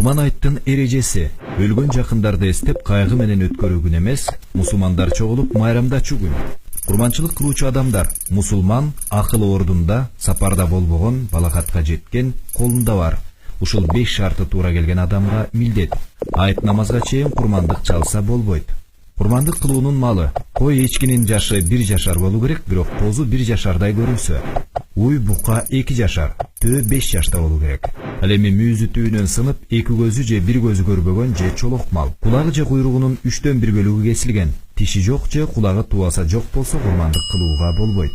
Курман айттын эрежеси өлгөн жакындарды эстеп кайгы менен өткөрүү күн эмес, мусулмандар чогулуп майрамдачу күн. Курманчылык кылуучу адамдар мусулман акылы ордунда, сапарда болбогон, балагатка жеткен, колунда бар. Ушул 5 шарты туура келген адамга милдет. Айт намазга чейин курмандык чалса болбойт. Курмандык кылуунун малы кой эчкинин жашы 1 жашар болуу керек, бирок козу 1 жашардай көрүнсө, уй бука 2 жашар, төө 5 жашта болуу керек. Ал эми мүйүзү түбүнөн сынып, 2 көзү же 1 көзү көрбөгөн же чолок мал. Кулагы же куйругунун 3төн 1 бөлүгү кесилген, тиши жок же кулагы тубаса жок болсо курмандык кылууга болбойт.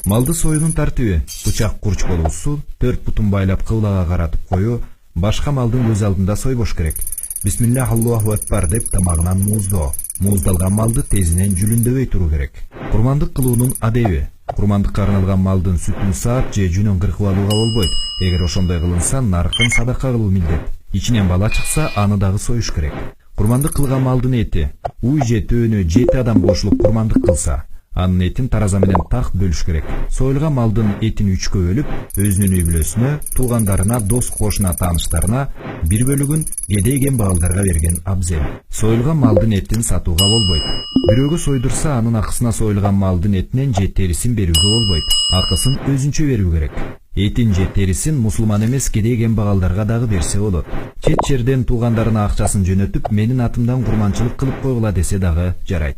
Малды союунун тартиби: бычак курч болуусу, 4 бутун байлап кыблага каратып коюу, башка малдын көз алдында сойбош керек. Бисмиллах Аллаху акбар деп тамагынан мууздоо. Мууздалган малды тезинен жүлүндөбөй туруу керек. Курмандык кылуунун адеби: курмандыкка арналган малдын сүтүн саап же жүнүн кыркып алууга болбойт. Эгер ошондой кылынса, наркын садака кылуу милдет. Ичинен бала чыкса, аны дагы союш керек. Курмандык кылган малдын эти уй же төөнү 7 адам кошулуп курмандык кылса, анын этин тараза менен так бөлүш керек. Союлган малдын этин 3кө бөлүп, өзүнүн үй бүлөсүнө, туугандарына, дос кошуна, тааныштарына, 1 бөлүгүн кедей кембагалдарга берген абзел. Союлган малдын этин сатууга болбойт. Бирөөгө сойдурса, анын акысына союлган малдын этинен же терисин берүүгө болбойт. Акысын өзүнчө берүү керек. Этин же терисин мусулман эмес кедей кембагалдарга дагы берсе болот. Чет жерден туугандарына акчасын жөнөтүп, менин атымдан курманчылык кылып койгула десе дагы жарайт.